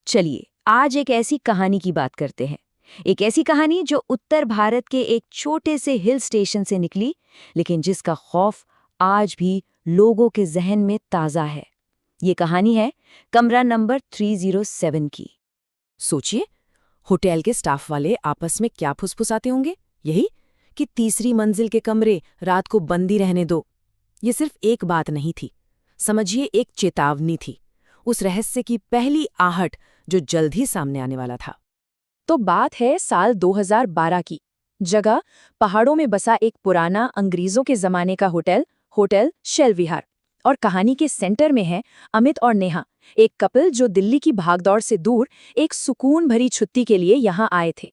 चलिए आज एक ऐसी कहानी की बात करते हैं। एक ऐसी कहानी जो उत्तर भारत के एक छोटे से हिल स्टेशन से निकली, लेकिन जिसका खौफ आज भी लोगों के जहन में ताज़ा है। ये कहानी है कमरा नंबर 307 की। सोचिए, होटल के स्टाफ वाले आपस में क्या फुसफुसाते होंगे। यही कि तीसरी मंजिल के कमरे रात को बंदी रहने दो। ये सिर्फ एक बात नहीं थी, समझिए एक चेतावनी थी, उस रहस्य की पहली आहट जो जल्द ही सामने आने वाला था। तो बात है साल 2012 की। जगह पहाड़ों में बसा एक पुराना अंग्रेजों के जमाने का होटल शेल विहार। और कहानी के सेंटर में है अमित और नेहा, एक कपल जो दिल्ली की भागदौड़ से दूर एक सुकून भरी छुट्टी के लिए यहाँ आए थे।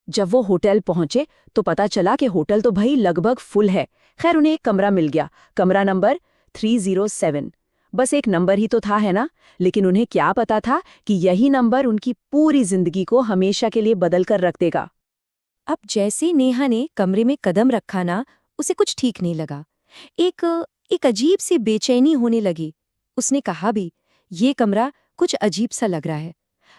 जब वो होटल पहुंचे तो पता चला कि होटल तो भाई लगभग फुल है। खैर उन्हें एक कमरा मिल गया, कमरा नंबर 307। बस एक नंबर ही तो था, है ना। लेकिन उन्हें क्या पता था कि यही नंबर उनकी पूरी जिंदगी को हमेशा के लिए बदल कर रख देगा। अब जैसे नेहा ने कमरे में कदम रखा ना, उसे कुछ ठीक नहीं लगा। एक अजीब सी बेचैनी होने लगी। उसने कहा भी, ये कमरा कुछ अजीब सा लग रहा है।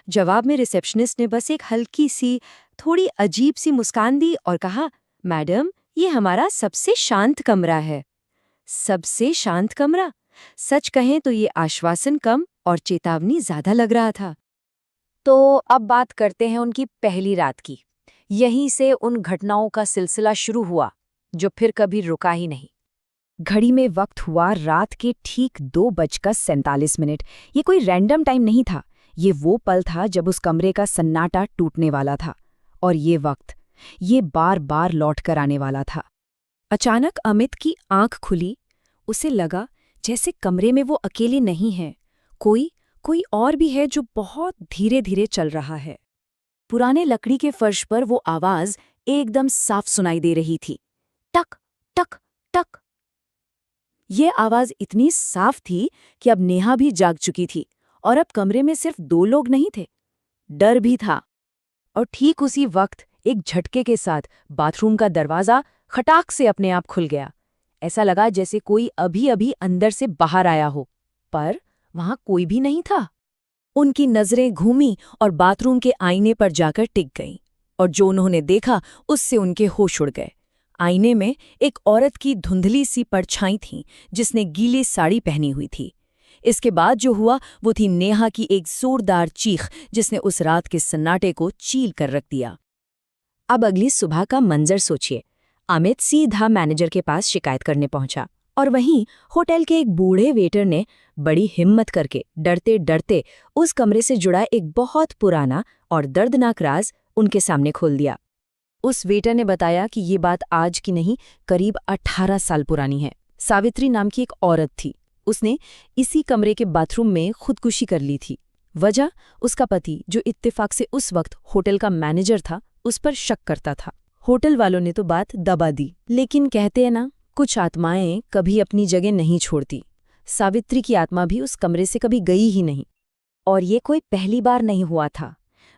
जवाब में रिसेप्शनिस्ट ने बस एक हल्की सी, थोड़ी अजीब सी मुस्कान दी और कहा, मैडम, ये हमारा सबसे शांत कमरा है। सबसे शांत कमरा? सच कहें तो ये आश्वासन कम और चेतावनी ज्यादा लग रहा था। तो अब बात करते हैं उनकी पहली रात की। यहीं से उन घटनाओं का सिलसिला शुरू हुआ जो फिर कभी रुका ही नहीं। घड़ी में वक्त हुआ रात के ठीक 2:47। ये कोई रैंडम टाइम नहीं था, ये वो पल था जब उस कमरे का सन्नाटा टूटने वाला था। और ये वक्त, ये बार बार लौट कर आने वाला था। अचानक अमित की आंख खुली। उसे लगा जैसे कमरे में वो अकेले नहीं है, कोई और भी है जो बहुत धीरे धीरे चल रहा है। पुराने लकड़ी के फर्श पर वो आवाज एकदम साफ सुनाई दे रही थी, टक टक टक। ये आवाज इतनी साफ थी कि अब नेहा भी जाग चुकी थी, और अब कमरे में सिर्फ 2 लोग नहीं थे, डर भी था। और ठीक उसी वक्त एक झटके के साथ बाथरूम का दरवाजा खटाक से अपने आप खुल गया। ऐसा लगा जैसे कोई अभी अभी अंदर से बाहर आया हो, पर वहां कोई भी नहीं था। उनकी नजरें घूमी और बाथरूम के आईने पर जाकर टिक गईं, और जो उन्होंने देखा उससे उनके होश उड़ गए। आईने में एक औरत की धुंधली सी परछाई थी जिसने गीली साड़ी पहनी हुई थी। इसके बाद जो हुआ वो थी नेहा की एक जोरदार चीख जिसने उस रात के सन्नाटे को चील कर रख दिया। अब अगली सुबह का मंजर सोचिए। अमित सीधा मैनेजर के पास शिकायत करने पहुंचा, और वहीं होटल के एक बूढ़े वेटर ने बड़ी हिम्मत करके डरते डरते उस कमरे से जुड़ा एक बहुत पुराना और दर्दनाक राज उनके सामने खोल दिया। उस वेटर ने बताया कि ये बात आज की नहीं, करीब 18 साल पुरानी है। सावित्री नाम की एक औरत थी, उसने इसी कमरे के बाथरूम में खुदकुशी कर ली थी। वजह, उसका पति जो इत्तेफाक से उस वक्त होटल का मैनेजर था, उस पर शक करता था। होटल वालों ने तो बात दबा दी, लेकिन कहते हैं ना, कुछ आत्माएं कभी अपनी जगह नहीं छोड़ती। सावित्री की आत्मा भी उस कमरे से कभी गई ही नहीं। और ये कोई पहली बार नहीं हुआ था।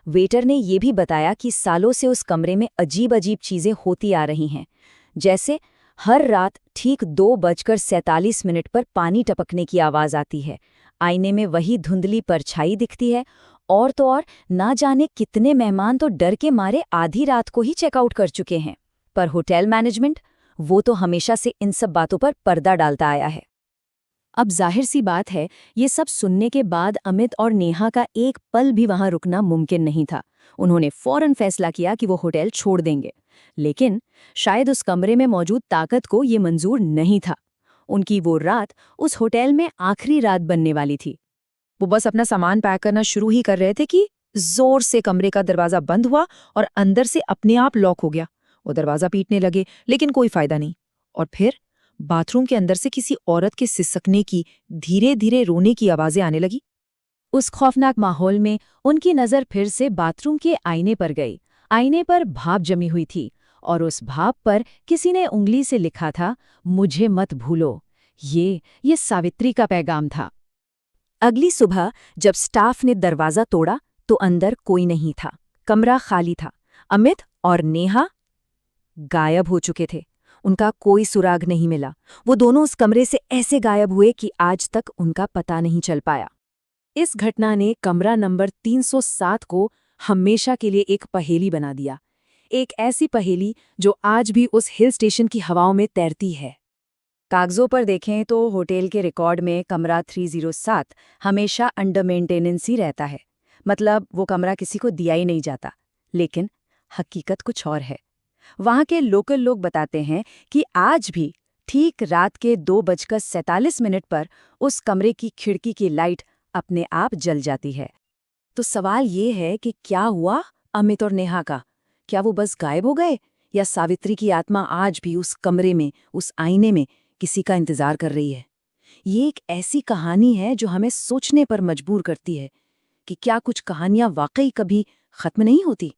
वेटर ने ये भी बताया कि सालों से उस कमरे में अजीब अजीब चीजें होती आ रही हैं, जैसे हर रात ठीक 2:47 पर पानी टपकने की आवाज आती है, आईने में वही धुंधली परछाई दिखती है, और तो और ना जाने कितने मेहमान तो डर के मारे आधी रात को ही चेकआउट कर चुके हैं। पर होटल मैनेजमेंट, वो तो हमेशा से इन सब बातों पर पर्दा डालता आया है। अब जाहिर सी बात है, ये सब सुनने के बाद अमित और नेहा का एक पल भी वहां रुकना मुमकिन नहीं था। उन्होंने फौरन फैसला किया कि वो होटल छोड़ देंगे। लेकिन शायद उस कमरे में मौजूद ताकत को ये मंजूर नहीं था। उनकी वो रात उस होटल में आखिरी रात बनने वाली थी। वो बस अपना सामान पैक करना शुरू ही कर रहे थे कि जोर से कमरे का दरवाजा बंद हुआ और अंदर से अपने आप लॉक हो गया। वो दरवाजा पीटने लगे, लेकिन कोई फायदा नहीं। और फिर बाथरूम के अंदर से किसी औरत के सिसकने की, धीरे धीरे रोने की आवाजें आने लगी। उस खौफनाक माहौल में उनकी नजर फिर से बाथरूम के आईने पर गई। आईने पर भाप जमी हुई थी, और उस भाप पर किसी ने उंगली से लिखा था, मुझे मत भूलो। ये सावित्री का पैगाम था। अगली सुबह जब स्टाफ ने दरवाजा तोड़ा तो अंदर कोई नहीं था। कमरा खाली था। अमित और नेहा गायब हो चुके थे। उनका कोई सुराग नहीं मिला। वो दोनों उस कमरे से ऐसे गायब हुए कि आज तक उनका पता नहीं चल पाया। इस घटना ने कमरा नंबर 307 को हमेशा के लिए एक पहेली बना दिया। एक ऐसी पहेली जो आज भी उस हिल स्टेशन की हवाओं में तैरती है। कागजों पर देखें तो होटल के रिकॉर्ड में कमरा 307 हमेशा अंडर मेंटेनेंस ही रहता है। मतलब वो कमरा किसी को दिया ही नहीं जाता। लेकिन हकीकत कुछ और है। वहाँ के लोकल लोग बताते हैं कि आज भी ठीक रात के 2:47 पर उस कमरे की खिड़की की लाइट अपने आप जल जाती है। तो सवाल ये है कि क्या हुआ अमित और नेहा का? क्या वो बस गायब हो गए, या सावित्री की आत्मा आज भी उस कमरे में, उस आईने में किसी का इंतजार कर रही है? ये एक ऐसी कहानी है जो हमें सोचने पर मजबूर करती है कि क्या कुछ कहानियां वाकई कभी खत्म नहीं होती।